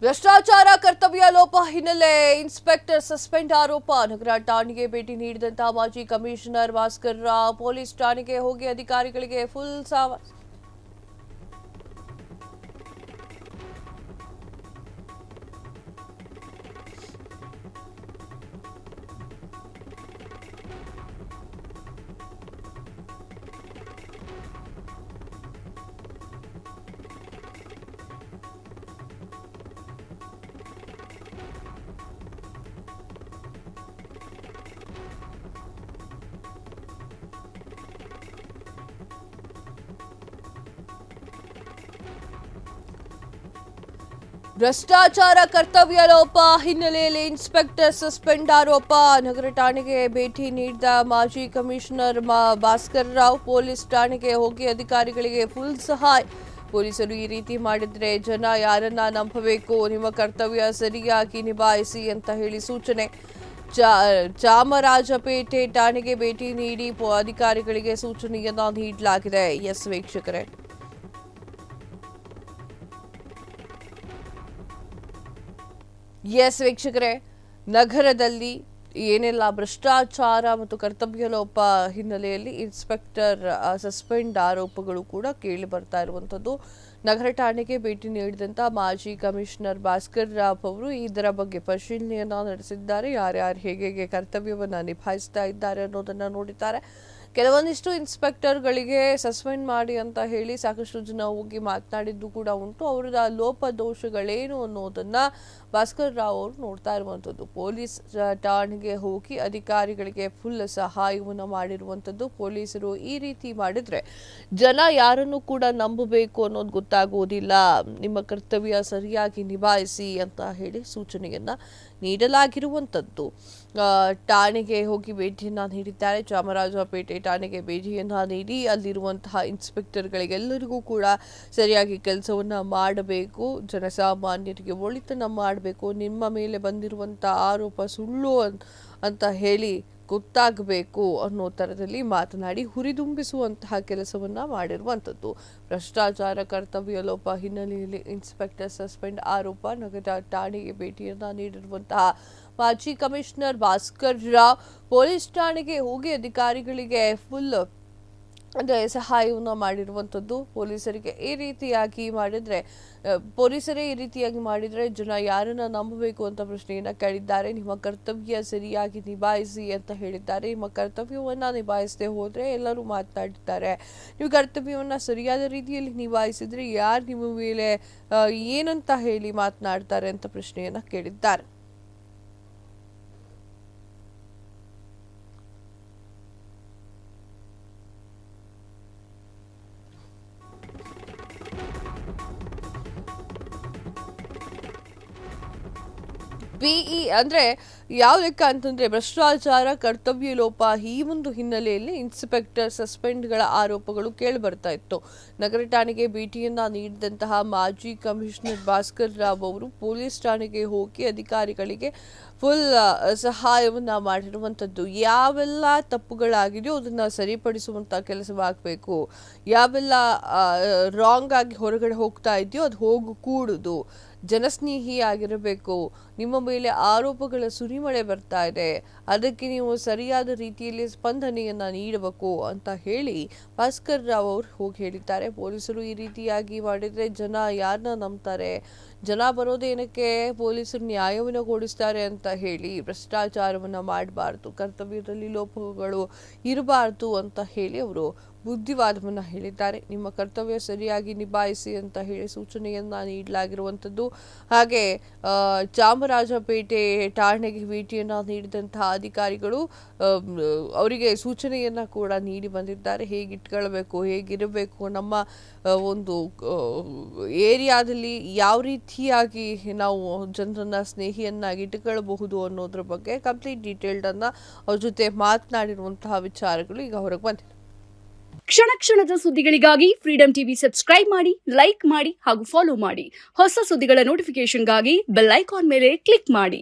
ಭ್ರಷ್ಟಾಚಾರ ಕರ್ತವ್ಯ ಲೋಪ ಹಿನ್ನೆಲೆ ಇನ್ಸ್ಪೆಕ್ಟರ್ ಸಸ್ಪೆಂಡ್ ಆರೋಪ. ನಗರ ಠಾಣೆಗೆ ಭೇಟಿ ನೀಡಿದಂತ ಮಾಜಿ ಕಮಿಷನರ್ ಭಾಸ್ಕರ್ ರಾವ್ ಪೊಲೀಸ್ ಠಾಣೆಗೆ ಹೋಗಿ ಅಧಿಕಾರಿಗಳಿಗೆ ಫುಲ್ ಸಾವಾಸ. ಭ್ರಷ್ಟಾಚಾರ ಕರ್ತವ್ಯ ಲೋಪ ಹಿನ್ನೆಲೆಯಲ್ಲಿ ಇನ್ಸ್ಪೆಕ್ಟರ್ ಸಸ್ಪೆಂಡ್ ಆರೋಪ. ನಗರ ಠಾಣೆಗೆ ಭೇಟಿ ನೀಡಿದ ಮಾಜಿ ಕಮಿಷನರ್ ಭಾಸ್ಕರ್ ರಾವ್ ಪೊಲೀಸ್ ಠಾಣೆಗೆ ಹೋಗಿ ಅಧಿಕಾರಿಗಳಿಗೆ ಫುಲ್ ಸಹಾಯ. ಪೊಲೀಸರು ಈ ರೀತಿ ಮಾಡಿದ್ರೆ ಜನ ಯಾರನ್ನ ನಂಬಬೇಕು, ನಿಮ್ಮ ಕರ್ತವ್ಯ ಸರಿಯಾಗಿ ನಿಭಾಯಿಸಿ ಅಂತ ಹೇಳಿ ಸೂಚನೆ. ಚಾಮರಾಜಪೇಟೆ ಠಾಣೆಗೆ ಭೇಟಿ ನೀಡಿ ಅಧಿಕಾರಿಗಳಿಗೆ ಸೂಚನೆಯನ್ನ ನೀಡಲಾಗಿದೆ. ಎಸ್ ವೀಕ್ಷಕರೇ, ನಗರದಲ್ಲಿ ಏನೆಲ್ಲ ಭ್ರಷ್ಟಾಚಾರ ಮತ್ತು ಕರ್ತವ್ಯ ಲೋಪ ಹಿನ್ನೆಲೆಯಲ್ಲಿ ಇನ್ಸ್ಪೆಕ್ಟರ್ ಸಸ್ಪೆಂಡ್ ಆರೋಪಗಳು ಕೂಡ ಕೇಳಿ ಬರ್ತಾ ಇರುವಂತದ್ದು. ನಗರ ಠಾಣೆಗೆ ಭೇಟಿ ನೀಡಿದಂತ ಮಾಜಿ ಕಮಿಷನರ್ ಭಾಸ್ಕರ್ ರಾವ್ ಅವರು ಇದರ ಬಗ್ಗೆ ಪರಿಶೀಲನೆಯನ್ನ ನಡೆಸಿದ್ದಾರೆ. ಯಾರ್ಯಾರು ಹೇಗೆ ಕರ್ತವ್ಯವನ್ನ ನಿಭಾಯಿಸ್ತಾ ಇದ್ದಾರೆ ಅನ್ನೋದನ್ನ ನೋಡಿದ್ದಾರೆ. ಕೆಲವೊಂದಿಷ್ಟು ಇನ್ಸ್ಪೆಕ್ಟರ್ಗಳಿಗೆ ಸಸ್ಪೆಂಡ್ ಮಾಡಿ ಅಂತ ಹೇಳಿ ಸಾಕಷ್ಟು ಜನ ಹೋಗಿ ಮಾತನಾಡಿದ್ದು ಕೂಡ ಉಂಟು. ಅವರ ಲೋಪದೋಷಗಳೇನು ಅನ್ನೋದನ್ನ ಭಾಸ್ಕರ್ ರಾವ್ ಅವರು ನೋಡ್ತಾ ಇರುವಂಥದ್ದು. ಪೊಲೀಸ್ ಠಾಣೆಗೆ ಹೋಗಿ ಅಧಿಕಾರಿಗಳಿಗೆ ಫುಲ್ ಸಹಾಯವನ್ನು ಮಾಡಿರುವಂಥದ್ದು. ಪೊಲೀಸರು ಈ ರೀತಿ ಮಾಡಿದ್ರೆ ಜನ ಯಾರನ್ನು ಕೂಡ ನಂಬಬೇಕು ಅನ್ನೋದು ಗೊತ್ತಾಗೋದಿಲ್ಲ. ನಿಮ್ಮ ಕರ್ತವ್ಯ ಸರಿಯಾಗಿ ನಿಭಾಯಿಸಿ ಅಂತ ಹೇಳಿ ಸೂಚನೆಯನ್ನ ನೀಡಲಾಗಿರುವಂಥದ್ದು. ಠಾಣೆಗೆ ಹೋಗಿ ಭೇಟಿಯನ್ನ ನೀಡಿದ್ದಾರೆ. ಚಾಮರಾಜಪೇಟೆ ಠಾಣೆಗೆ ಭೇಟಿಯನ್ನ ನೀಡಿ ಅಲ್ಲಿರುವಂತಹ ಇನ್ಸ್ಪೆಕ್ಟರ್ಗಳಿಗೆಲ್ಲರಿಗೂ ಕೂಡ ಸರಿಯಾಗಿ ಕೆಲಸವನ್ನ ಮಾಡಬೇಕು, ಜನಸಾಮಾನ್ಯರಿಗೆ ಒಳಿತನ್ನ ಮಾಡಬೇಕು, ನಿಮ್ಮ ಮೇಲೆ ಬಂದಿರುವಂತಹ ಆರೋಪ ಸುಳ್ಳು ಅಂತ ಹೇಳಿ ಗೊತ್ತಾಗಬೇಕು ಅನ್ನೋ ತರದಲ್ಲಿ ಮಾತನಾಡಿ ಹುರಿದುಂಬಿಸುವಂತಹ ಕೆಲಸವನ್ನ ಮಾಡಿರುವಂಥದ್ದು. ಭ್ರಷ್ಟಾಚಾರ ಕರ್ತವ್ಯ ಲೋಪ ಹಿನ್ನೆಲೆಯಲ್ಲಿ ಇನ್ಸ್ಪೆಕ್ಟರ್ ಸಸ್ಪೆಂಡ್ ಆರೋಪ. ನಗರ ಠಾಣೆಗೆ ಭೇಟಿಯನ್ನ ನೀಡಿರುವಂತಹ ಮಾಜಿ ಕಮಿಷನರ್ ಭಾಸ್ಕರ್ ರಾವ್ ಪೊಲೀಸ್ ಠಾಣೆಗೆ ಹೋಗಿ ಅಧಿಕಾರಿಗಳಿಗೆ ಫುಲ್ ಸಹಾಯವನ್ನು ಮಾಡಿರುವಂಥದ್ದು. ಪೊಲೀಸರೇ ಈ ರೀತಿಯಾಗಿ ಮಾಡಿದ್ರೆ ಜನ ಯಾರನ್ನ ನಂಬಬೇಕು ಅಂತ ಪ್ರಶ್ನೆಯನ್ನ ಕೇಳಿದ್ದಾರೆ. ನಿಮ್ಮ ಕರ್ತವ್ಯ ಸರಿಯಾಗಿ ನಿಭಾಯಿಸಿ ಅಂತ ಹೇಳಿದ್ದಾರೆ. ನಿಮ್ಮ ಕರ್ತವ್ಯವನ್ನ ನಿಭಾಯಿಸದೆ ಹೋದ್ರೆ ಎಲ್ಲರೂ ಮಾತನಾಡಿದ್ದಾರೆ. ನೀವು ಕರ್ತವ್ಯವನ್ನ ಸರಿಯಾದ ರೀತಿಯಲ್ಲಿ ನಿಭಾಯಿಸಿದ್ರೆ ಯಾರು ನಿಮ್ಮ ಮೇಲೆ ಏನಂತ ಹೇಳಿ ಮಾತನಾಡ್ತಾರೆ ಅಂತ ಪ್ರಶ್ನೆಯನ್ನ ಕೇಳಿದ್ದಾರೆ. ಬಿಇ ಅಂದ್ರೆ ಯಾವ ಲೆಕ್ಕ ಅಂತಂದ್ರೆ ಭ್ರಷ್ಟಾಚಾರ ಕರ್ತವ್ಯ ಲೋಪ. ಈ ಒಂದು ಹಿನ್ನೆಲೆಯಲ್ಲಿ ಇನ್ಸ್ಪೆಕ್ಟರ್ ಸಸ್ಪೆಂಡ್ಗಳ ಆರೋಪಗಳು ಕೇಳಿ ಬರ್ತಾ ಇತ್ತು. ನಗರ ಠಾಣೆಗೆ ಭೇಟಿಯನ್ನ ನೀಡಿದಂತಹ ಮಾಜಿ ಕಮಿಷನರ್ ಭಾಸ್ಕರ್ ರಾವ್ ಅವರು ಪೊಲೀಸ್ ಠಾಣೆಗೆ ಹೋಗಿ ಅಧಿಕಾರಿಗಳಿಗೆ ಫುಲ್ ಸಹಾಯವನ್ನ ಮಾಡಿರುವಂಥದ್ದು. ಯಾವೆಲ್ಲ ತಪ್ಪುಗಳಾಗಿದೆಯೋ ಅದನ್ನ ಸರಿಪಡಿಸುವಂತ ಕೆಲಸವಾಗಬೇಕು. ಯಾವೆಲ್ಲ ರಾಂಗ್ ಆಗಿ ಹೊರಗಡೆ ಹೋಗ್ತಾ ಇದೆಯೋ ಅದು ಹೋಗಕೂಡುದು. ಜನಸ್ನೇಹಿಯಾಗಿರಬೇಕು. ನಿಮ್ಮ ಮೇಲೆ ಆರೋಪಗಳ ಸುರಿಮಳೆ ಬರ್ತಾ ಇದೆ, ಅದಕ್ಕೆ ನೀವು ಸರಿಯಾದ ರೀತಿಯಲ್ಲಿ ಸ್ಪಂದನೆಯನ್ನ ನೀಡಬೇಕು ಅಂತ ಹೇಳಿ ಭಾಸ್ಕರ್ ರಾವ್ ಅವರು ಹೋಗಿ ಹೇಳಿದ್ದಾರೆ. ಪೊಲೀಸರು ಈ ರೀತಿಯಾಗಿ ಮಾಡಿದ್ರೆ ಜನ ಯಾರನ್ನ ನಂಬ್ತಾರೆ, ಜನ ಬರೋದೇನಕ್ಕೆ, ಪೊಲೀಸರು ನ್ಯಾಯವನ್ನು ಕೊಡಿಸ್ತಾರೆ ಅಂತ ಹೇಳಿ ಭ್ರಷ್ಟಾಚಾರವನ್ನ ಮಾಡಬಾರ್ದು, ಕರ್ತವ್ಯದಲ್ಲಿ ಲೋಪಗಳು ಇರಬಾರ್ದು ಅಂತ ಹೇಳಿ ಅವರು ಬುದ್ಧಿವಾದವನ್ನ ಹೇಳಿದ್ದಾರೆ. ನಿಮ್ಮ ಕರ್ತವ್ಯ ಸರಿಯಾಗಿ ನಿಭಾಯಿಸಿ ಅಂತ ಹೇಳಿ ಸೂಚನೆಯನ್ನ ನೀಡಲಾಗಿರುವಂಥದ್ದು. ಹಾಗೆ ಚಾಮರಾಜಪೇಟೆ ಠಾಣೆಗೆ ಭೇಟಿಯನ್ನ ನೀಡಿದಂತಹ ಅಧಿಕಾರಿಗಳು ಅವರಿಗೆ ಸೂಚನೆಯನ್ನ ಕೂಡ ನೀಡಿ ಬಂದಿದ್ದಾರೆ. ಹೇಗಿಟ್ಕೊಳ್ಬೇಕು, ಹೇಗಿರಬೇಕು, ನಮ್ಮ ಒಂದು ಏರಿಯಾದಲ್ಲಿ ಯಾವ ರೀತಿಯಾಗಿ ನಾವು ಜನರನ್ನ ಸ್ನೇಹಿಯನ್ನಾಗಿ ಇಟ್ಟುಕೊಳ್ಳಬಹುದು ಅನ್ನೋದ್ರ ಬಗ್ಗೆ ಕಂಪ್ಲೀಟ್ ಡೀಟೇಲ್ಡ್ ಅನ್ನ ಅವ್ರ ಜೊತೆ ಮಾತನಾಡಿರುವಂತಹ ವಿಚಾರಗಳು ಈಗ ಹೊರಗೆ ಬಂದಿದೆ. ಕ್ಷಣ ಕ್ಷಣದ ಸುದ್ದಿಗಳಿಗಾಗಿ ಫ್ರೀಡಂ ಟಿವಿ ಸಬ್ಸ್ಕ್ರೈಬ್ ಮಾಡಿ, ಲೈಕ್ ಮಾಡಿ ಹಾಗೂ ಫಾಲೋ ಮಾಡಿ. ಹೊಸ ಸುದ್ದಿಗಳ ನೋಟಿಫಿಕೇಶನ್ಗಾಗಿ ಬೆಲ್ ಐಕಾನ್ ಮೇಲೆ ಕ್ಲಿಕ್ ಮಾಡಿ.